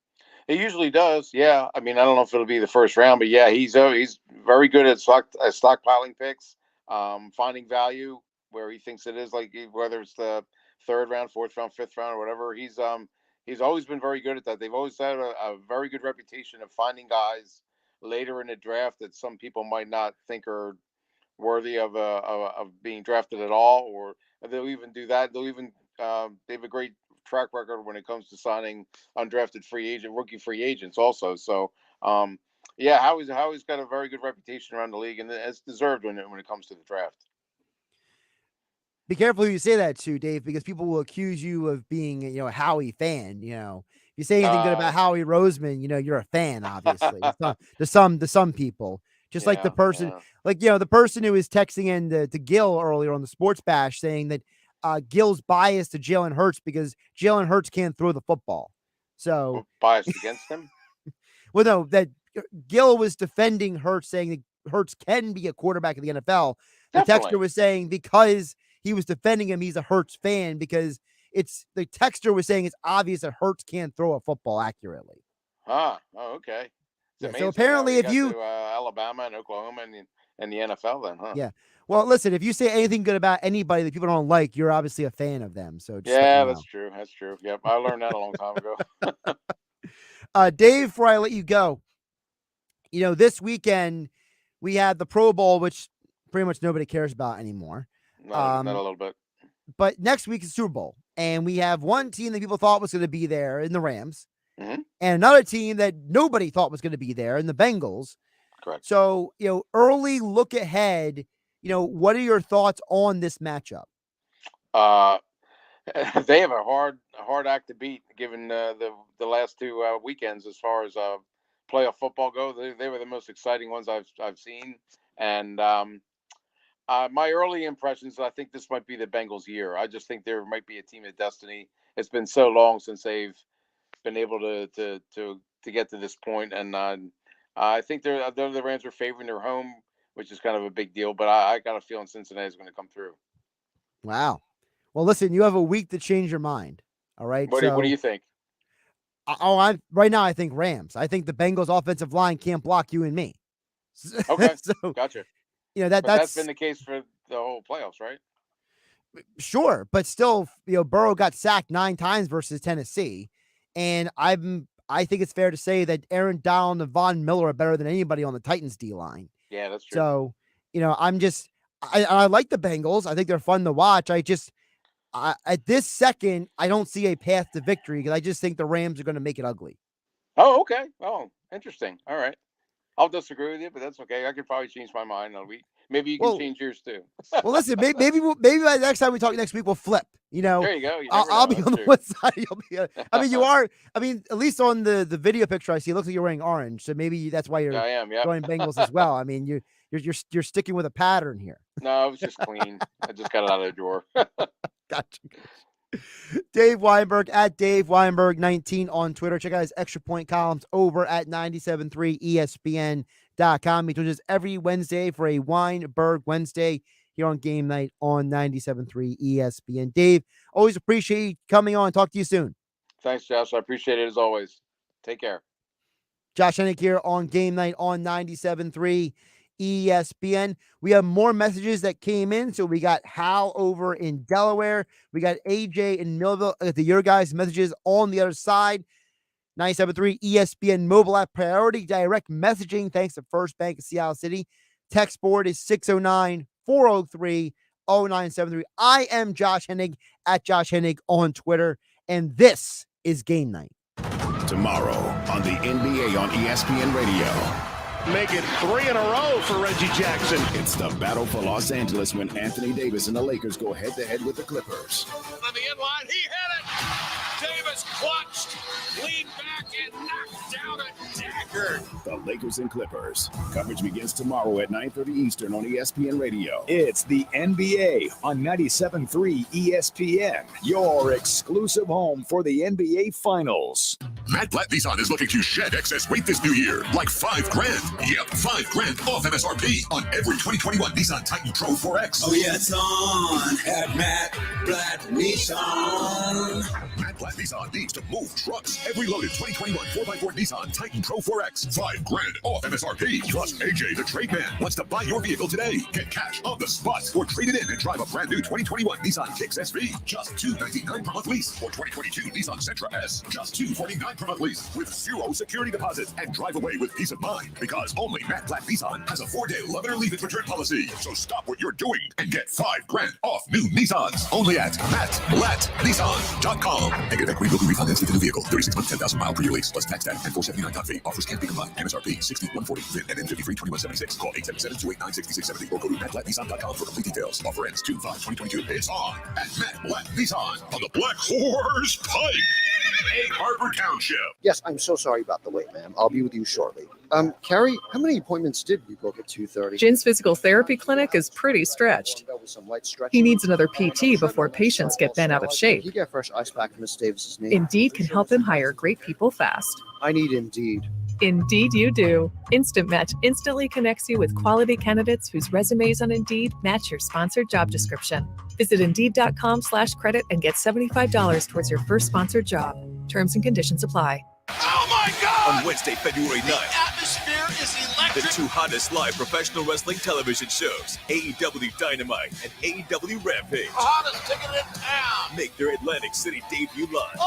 Speaker 10: He usually does. Yeah. I mean, I don't know if it'll be the first round, but yeah, he's very good at stockpiling picks, finding value where he thinks it is, whether it's the 3rd round, 4th round, 5th round, or whatever. He's always been very good at that. They've always had a very good reputation of finding guys later in the draft that some people might not think are worthy of being drafted at all, or they'll even do that. They'll even they have a great track record when it comes to signing undrafted rookie free agents also. So Howie's got a very good reputation around the league, and it's deserved when it comes to the draft.
Speaker 3: Be careful who you say that to, Dave, because people will accuse you of being, a Howie fan. If you say anything good about Howie Roseman, you're a fan, obviously. to some people, just like the person, the person who was texting in to Gil earlier on the Sports Bash saying that Gil's biased to Jalen Hurts because Jalen Hurts can't throw the football. So
Speaker 10: biased against him.
Speaker 3: Well, no, that Gil was defending Hurts, saying that Hurts can be a quarterback in the NFL. The texter was saying because he was defending him, he's a Hurts fan, because the texter was saying it's obvious that Hurts can't throw a football accurately.
Speaker 10: Okay.
Speaker 3: Yeah, so apparently if you
Speaker 10: Alabama and Oklahoma and the NFL then, huh?
Speaker 3: Yeah. Well, listen, if you say anything good about anybody that people don't like, you're obviously a fan of them. So
Speaker 10: that's true. That's true. Yep. I learned that a long time ago.
Speaker 3: Dave, before I let you go, this weekend we had the Pro Bowl, which pretty much nobody cares about anymore.
Speaker 10: Not a little bit.
Speaker 3: But next week is Super Bowl, and we have one team that people thought was going to be there in the Rams, and another team that nobody thought was going to be there in the Bengals.
Speaker 10: Correct.
Speaker 3: So, early look ahead, what are your thoughts on this matchup?
Speaker 10: They have a hard act to beat, given the last 2 weekends as far as playoff football go. They were the most exciting ones I've seen, and my early impressions, I think this might be the Bengals' year. I just think there might be a team of destiny. It's been so long since they've been able to get to this point, and I think the Rams are favoring their home, which is kind of a big deal. But I got a feeling Cincinnati is going to come through.
Speaker 3: Wow. Well, listen, you have a week to change your mind. All right.
Speaker 10: What do you think?
Speaker 3: Right now I think Rams. I think the Bengals offensive line can't block you and me.
Speaker 10: Okay.
Speaker 3: So,
Speaker 10: gotcha.
Speaker 3: That's
Speaker 10: been the case for the whole playoffs, right?
Speaker 3: Sure, but still, Burrow got sacked 9 times versus Tennessee, and I'm I think it's fair to say that Aaron Donald and Von Miller are better than anybody on the Titans D-line.
Speaker 10: Yeah, that's true.
Speaker 3: So, I like the Bengals. I think they're fun to watch. At this second, I don't see a path to victory because I just think the Rams are going to make it ugly.
Speaker 10: Oh, okay. Oh, interesting. All right. I'll disagree with you, but that's okay. I could probably change my mind in a week. Maybe you can change yours too.
Speaker 3: Well, listen, maybe by the next time we talk next week, we'll flip.
Speaker 10: There you go.
Speaker 3: I'll be on the one side. You'll be. You are. At least on the video picture I see, it looks like you're wearing orange. So maybe that's why you're going Bengals as well. I mean, you're sticking with a pattern here.
Speaker 10: No, it was just clean. I just got it out of the drawer.
Speaker 3: Gotcha. Dave Weinberg at Dave Weinberg 19 on Twitter. Check out his extra point columns over at 97.3ESPN.com. He joins us every Wednesday for a Weinberg Wednesday here on Game Night on 97.3 ESPN. Dave, always appreciate you coming on. Talk to you soon.
Speaker 10: Thanks, Josh. I appreciate it as always. Take care.
Speaker 3: Josh Hennig here on Game Night on 97.3 ESPN. We have more messages that came in. So we got Hal over in Delaware. We got AJ in Millville. Your guys' messages on the other side. 97.3 ESPN mobile app priority direct messaging. Thanks to First Bank of Seattle City. Text board is 609-403-0973. I am Josh Hennig at Josh Hennig on Twitter. And this is Game Night.
Speaker 1: Tomorrow on the NBA on ESPN Radio.
Speaker 4: Make it 3 in a row for Reggie Jackson.
Speaker 1: It's the battle for Los Angeles when Anthony Davis and the Lakers go head-to-head with the Clippers.
Speaker 11: On the inline, he hit it. Davis clutched, leaned back, and knocked down a dagger.
Speaker 1: The Lakers and Clippers. Coverage begins tomorrow at 9:30 Eastern on ESPN Radio. It's the NBA on 97.3 ESPN, your exclusive home for the NBA Finals.
Speaker 5: Matt Blatt Nissan is looking to shed excess weight this new year, like $5,000. Yep, $5,000 off MSRP on every 2021 Nissan Titan Pro 4X.
Speaker 2: Oh yeah, it's on at Matt Blatt Nissan.
Speaker 5: Matt Blatt Nissan needs to move trucks. Every loaded 2021 4x4 Nissan Titan Pro 4X, $5,000 off MSRP. Plus, AJ the Trade Man wants to buy your vehicle today. Get cash on the spot or trade it in and drive a brand new 2021 Nissan Kicks SV. Just $299 per month lease. Or 2022 Nissan Sentra S. Just $249 per month lease with 0 security deposit and drive away with peace of mind. Because only Matt Blatt Nissan has a 4-day love it or leave it return policy. So stop what you're doing and get $5,000 off new Nissans. Only at MattBlattNissan.com. Negative equity will be refinanced with the new vehicle. 36 months, 10,000 mile per year lease plus tax and $479 fee. Offers can't be combined. MSRP $60,140. VIN and N532176. Call 877-289-6670 or go to MattBlattNissan.com for complete details. Offer ends 2/5/2022. It's on at Matt Blatt Nissan on the Black Horse Pike. Egg Harbor Township.
Speaker 12: Yes, I'm so sorry about the wait, ma'am. I'll be with you shortly. Carrie, how many appointments did we book at 2:30?
Speaker 13: Jin's physical therapy clinic is pretty stretched. He needs another PT before patients get bent out of shape.
Speaker 12: Can you get a fresh ice pack for Miss Davis's name?
Speaker 13: Indeed can help him hire great people fast.
Speaker 12: I need Indeed.
Speaker 13: Indeed you do. Instant Match instantly connects you with quality candidates whose resumes on Indeed match your sponsored job description. Visit Indeed.com/credit and get $75 towards your first sponsored job. Terms and conditions apply.
Speaker 11: Oh my God!
Speaker 14: On Wednesday, February 9th,
Speaker 11: The atmosphere is electric.
Speaker 14: the 2 hottest live professional wrestling television shows, AEW Dynamite and AEW Rampage,
Speaker 11: The hottest ticket in town.
Speaker 14: make their Atlantic City debut live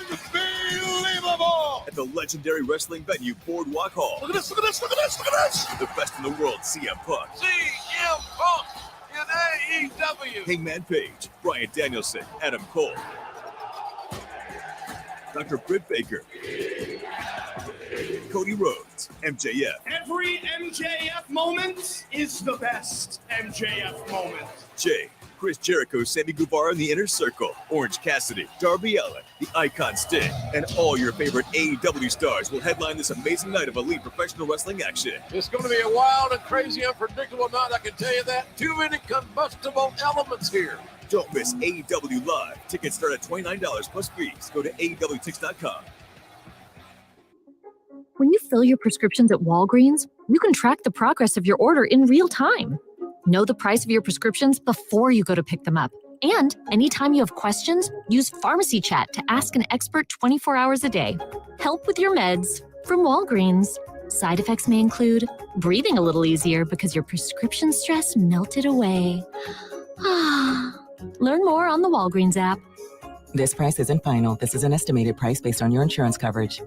Speaker 11: Unbelievable!
Speaker 14: at the legendary wrestling venue Boardwalk Hall.
Speaker 11: Look at this, look at this, look at this, look at this!
Speaker 14: The best in the world, CM Punk,
Speaker 11: CM Punk in AEW.
Speaker 14: Hangman Page, Bryan Danielson, Adam Cole, Dr. Britt Baker, Cody Rhodes, MJF,
Speaker 15: Every MJF moment is the best MJF moment.
Speaker 14: Jay, Chris Jericho, Sammy Guevara in the Inner Circle, Orange Cassidy, Darby Allin, the Icon Sting, and all your favorite AEW stars will headline this amazing night of elite professional wrestling action.
Speaker 11: It's going to be a wild and crazy, unpredictable night, I can tell you that. Too many combustible elements here.
Speaker 14: Don't miss AEW Live. Tickets start at $29 plus fees. Go to AEWTix.com.
Speaker 16: When you fill your prescriptions at Walgreens, you can track the progress of your order in real time. Know the price of your prescriptions before you go to pick them up. And anytime you have questions, use Pharmacy Chat to ask an expert 24 hours a day. Help with your meds from Walgreens. Side effects may include breathing a little easier because your prescription stress melted away. Learn more on the Walgreens app.
Speaker 17: This price isn't final. This is an estimated price based on your insurance coverage.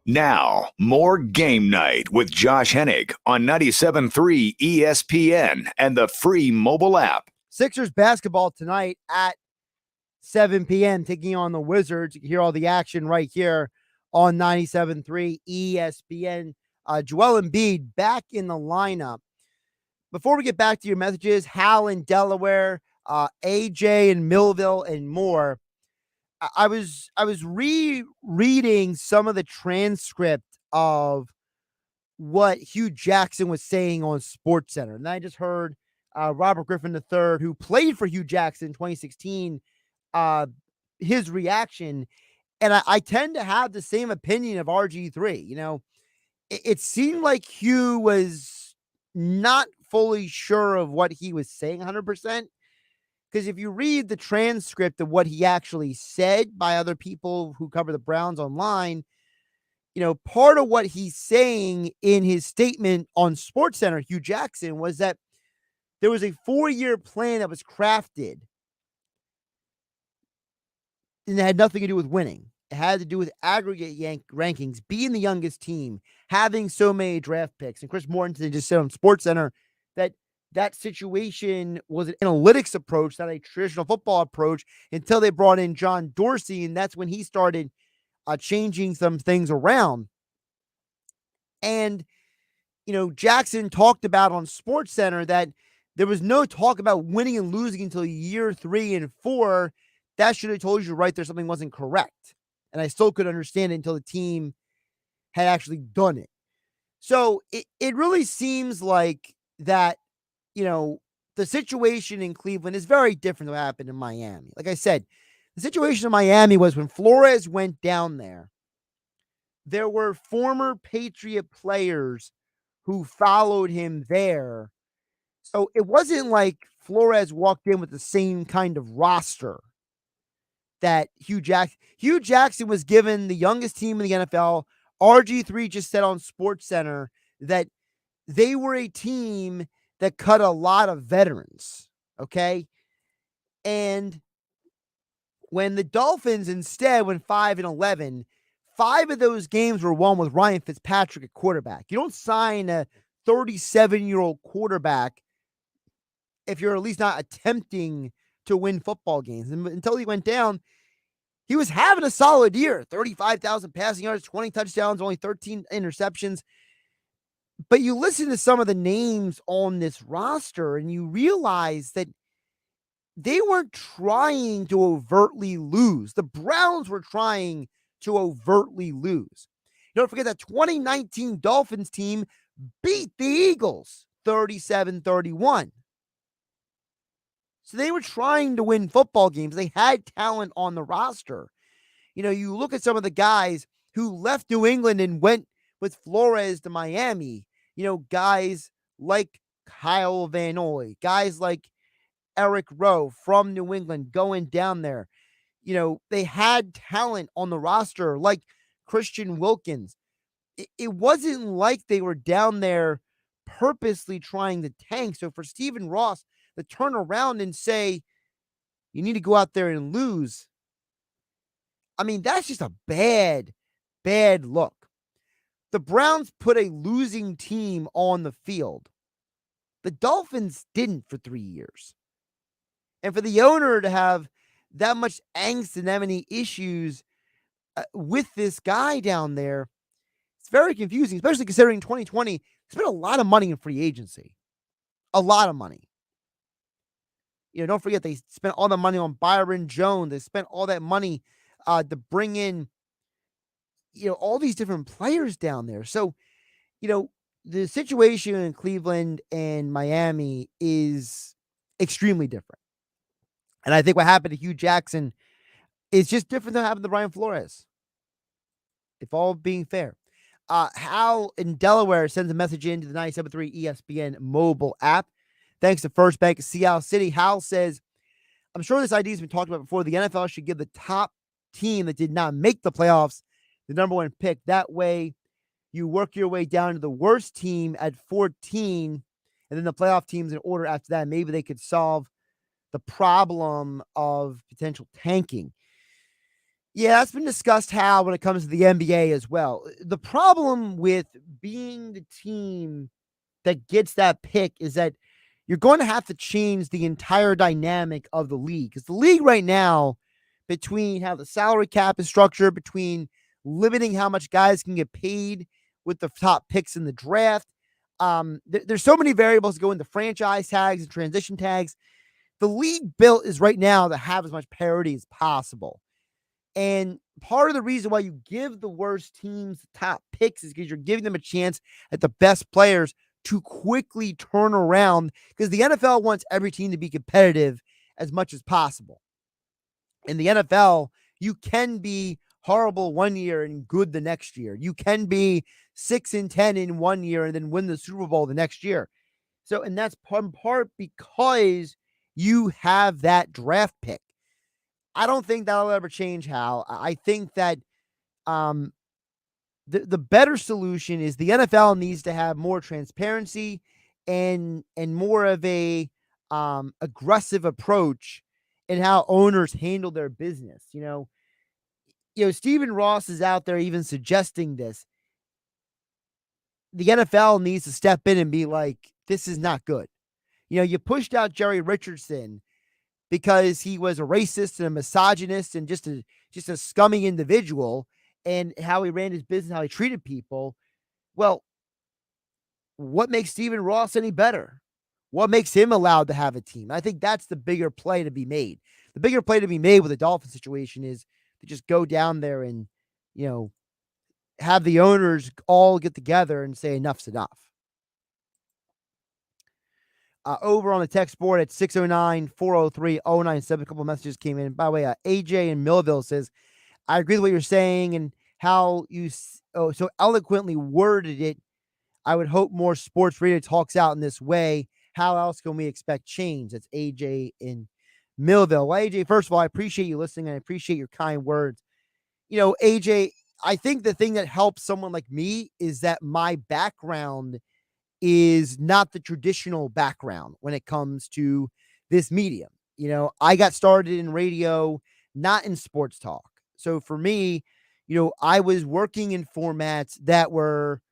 Speaker 1: Now, more Game Night with Josh Hennig on 97.3 ESPN and the free mobile app.
Speaker 3: Sixers basketball tonight at 7 p.m. taking on the Wizards. You can hear all the action right here on 97.3 ESPN. Joel Embiid back in the lineup. Before we get back to your messages, Hal in Delaware, AJ in Millville, and more, I was rereading some of the transcript of what Hugh Jackson was saying on SportsCenter, and I just heard Robert Griffin III, who played for Hugh Jackson in 2016, his reaction, and I tend to have the same opinion of RG3. You know, it seemed like Hugh was not fully sure of what he was saying 100%. Because if you read the transcript of what he actually said by other people who cover the Browns online, you know, part of what he's saying in his statement on SportsCenter, Hugh Jackson, was that there was a 4-year plan that was crafted and it had nothing to do with winning. It had to do with aggregate rankings, being the youngest team, having so many draft picks. And Chris Mortensen just said on SportsCenter that situation was an analytics approach, not a traditional football approach, until they brought in John Dorsey, and that's when he started changing some things around. And, you know, Jackson talked about on SportsCenter that there was no talk about winning and losing until year 3 and 4. That should have told you right there something wasn't correct. And I still couldn't understand it until the team had actually done it. So it really seems like that, you know, the situation in Cleveland is very different than what happened in Miami. Like I said, the situation in Miami was when Flores went down there were former Patriot players who followed him there. So it wasn't like Flores walked in with the same kind of roster that Hugh Jackson was given the youngest team in the NFL. RG3 just said on SportsCenter that they were a team that cut a lot of veterans, okay? And when the Dolphins instead went 5-11, 5 of those games were won with Ryan Fitzpatrick at quarterback. You don't sign a 37-year-old quarterback if you're at least not attempting to win football games. And until he went down, he was having a solid year. 35,000 passing yards, 20 touchdowns, only 13 interceptions. But you listen to some of the names on this roster and you realize that they weren't trying to overtly lose. The Browns were trying to overtly lose. Don't forget that 2019 Dolphins team beat the Eagles 37-31. So they were trying to win football games. They had talent on the roster. You know, you look at some of the guys who left New England and went with Flores to Miami, you know, guys like Kyle Van Noy, guys like Eric Rowe from New England going down there. You know, they had talent on the roster like Christian Wilkins. It wasn't like they were down there purposely trying to tank. So for Stephen Ross to turn around and say, you need to go out there and lose, I mean, that's just a bad look. The Browns put a losing team on the field. The Dolphins didn't for 3 years. And for the owner to have that much angst and that many issues with this guy down there, it's very confusing, especially considering 2020 spent a lot of money in free agency. A lot of money. You know, don't forget they spent all the money on Byron Jones. They spent all that money to bring in, you know, all these different players down there. So, you know, the situation in Cleveland and Miami is extremely different. And I think what happened to Hugh Jackson is just different than what happened to Brian Flores. If all being fair. Hal in Delaware sends a message into the 97.3 ESPN mobile app. Thanks to First Bank of Seattle City. Hal says, I'm sure this idea has been talked about before. The NFL should give the top team that did not make the playoffs the number 1 pick. That way, you work your way down to the worst team at 14, and then the playoff teams in order after that. Maybe they could solve the problem of potential tanking. Yeah, that's been discussed, Hal, when it comes to the NBA as well. The problem with being the team that gets that pick is that you're going to have to change the entire dynamic of the league. Because the league right now, between how the salary cap is structured, between limiting how much guys can get paid with the top picks in the draft, there's so many variables that go into franchise tags and transition tags. The league built is right now to have as much parity as possible. And part of the reason why you give the worst teams the top picks is because you're giving them a chance at the best players to quickly turn around, because the NFL wants every team to be competitive as much as possible. In the NFL, you can be horrible one year and good the next year. You can be 6-10 in one year and then win the Super Bowl the next year. So, and that's in part because you have that draft pick. I don't think that'll ever change, Hal. I think that the better solution is the NFL needs to have more transparency and more of a aggressive approach in how owners handle their business. You know, Stephen Ross is out there even suggesting this. The NFL needs to step in and be like, this is not good. You know, you pushed out Jerry Richardson because he was a racist and a misogynist and just a scummy individual, and how he ran his business, how he treated people. Well, what makes Stephen Ross any better? What makes him allowed to have a team? I think that's the bigger play to be made. The bigger play to be made with the Dolphin situation is to just go down there and, you know, have the owners all get together and say enough's enough. Over on the text board at 609-403-097, a couple of messages came in. By the way, AJ in Millville says, I agree with what you're saying and how you so eloquently worded it. I would hope more sports radio talks out in this way. How else can we expect change? That's AJ in Millville. Well, AJ, first of all, I appreciate you listening and I appreciate your kind words. You know, AJ, I think the thing that helps someone like me is that my background is not the traditional background when it comes to this medium. You know, I got started in radio, not in sports talk. So for me, you know, I was working in formats that were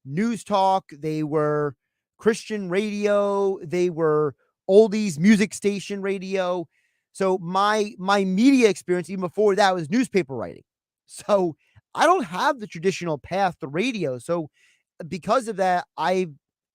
Speaker 3: news talk, they were Christian radio, they were oldies music station radio. So my media experience even before that was newspaper writing. So I don't have the traditional path to radio. So because of that, I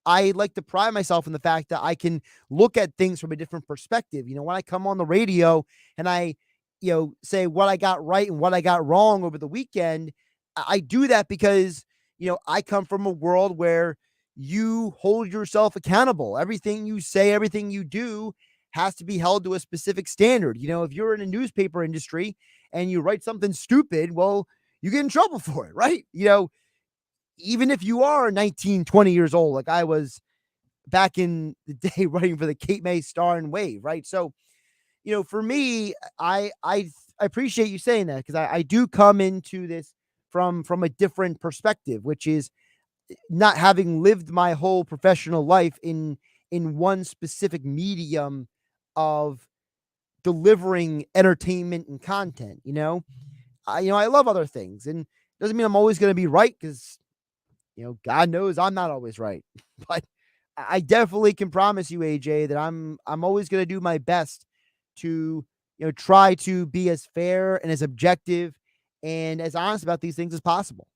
Speaker 3: like to pride myself in the fact that I can look at things from a different perspective. You know, when I come on the radio and I, you know, say what I got right and what I got wrong over the weekend, I do that because, you know, I come from a world where you hold yourself accountable. Everything you say, everything you do has to be held to a specific standard. You know, if you're in a newspaper industry and you write something stupid, well, you get in trouble for it, right? You know, even if you are 19, 20 years old, like I was back in the day writing for the Cape May Star and Wave, right? So, you know, for me, I appreciate you saying that because I do come into this from a different perspective, which is not having lived my whole professional life in one specific medium of delivering entertainment and content. You know, I love other things, and doesn't mean I'm always going to be right because, you know, God knows I'm not always right, but I definitely can promise you, AJ, that I'm always going to do my best to, you know, try to be as fair and as objective and as honest about these things as possible.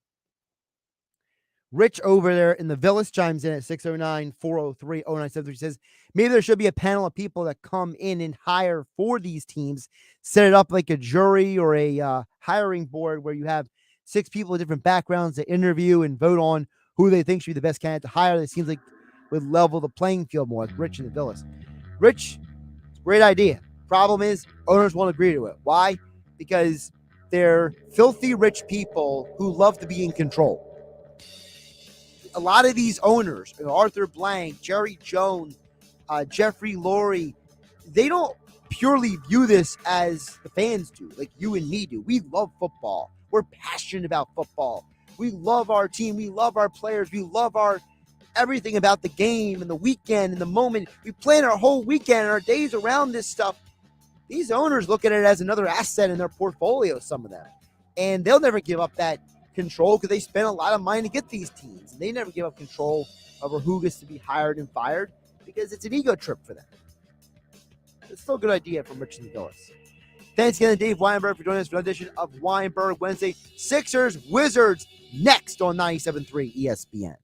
Speaker 3: Rich over there in the Villas chimes in at 609-403-0973. Says, maybe there should be a panel of people that come in and hire for these teams, set it up like a jury or a hiring board where you have 6 people with different backgrounds that interview and vote on who they think should be the best candidate to hire. That seems like would level the playing field more. Like Rich in the Villas. Rich, great idea. Problem is, owners won't agree to it. Why? Because they're filthy rich people who love to be in control. A lot of these owners, Arthur Blank, Jerry Jones, Jeffrey Lurie, they don't purely view this as the fans do, like you and me do. We love football. We're passionate about football. We love our team. We love our players. We love our everything about the game and the weekend and the moment. We plan our whole weekend and our days around this stuff. These owners look at it as another asset in their portfolio, some of them. And they'll never give up that control because they spend a lot of money to get these teams. And they never give up control over who gets to be hired and fired because it's an ego trip for them. It's still a good idea from Richard and Gillis. Thanks again to Dave Weinberg for joining us for another edition of Weinberg Wednesday. Sixers, Wizards, next on 97.3 ESPN.